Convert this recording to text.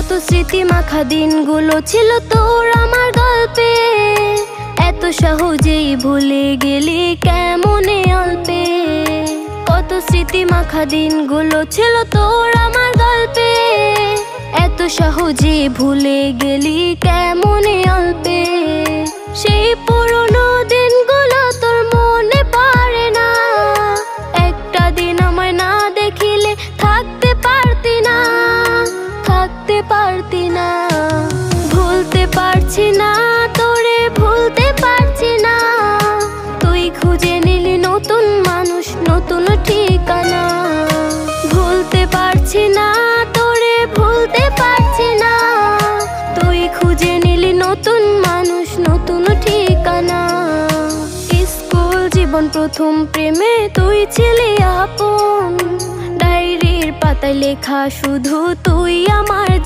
কত স্মৃতি মাখা দিনগুলো ছিল তোর আমার গল্পে, এত সহজেই ভুলে গেলি কেমনে অল্পে। কত স্মৃতি মাখা দিনগুলো ছিল তোর আমার গল্পে, এত সহজে ভুলে গেলি কেমনে অল্পে। সেই পুরনো দিনগুলো তোর মনে পড়ে না, একটা দিন আমায় না দেখিলে থাকতে পারতি না, থাকতে পারতি না। ভুলতে পারছি না তোরে, ভুলতে পারছি না। তুই খুঁজে নিলি নতুন মানুষ, নতুন ঠিকানা। ভুলতে পারছি না তোরে, ভুলতে পারছি না। তুই খুঁজে নিলি নতুন মানুষ, নতুন ঠিকানা। স্কুল জীবন প্রথম প্রেমে তুই ছিলি আপন, ডায়েরির পাতায় লেখা শুধু তুই আমার।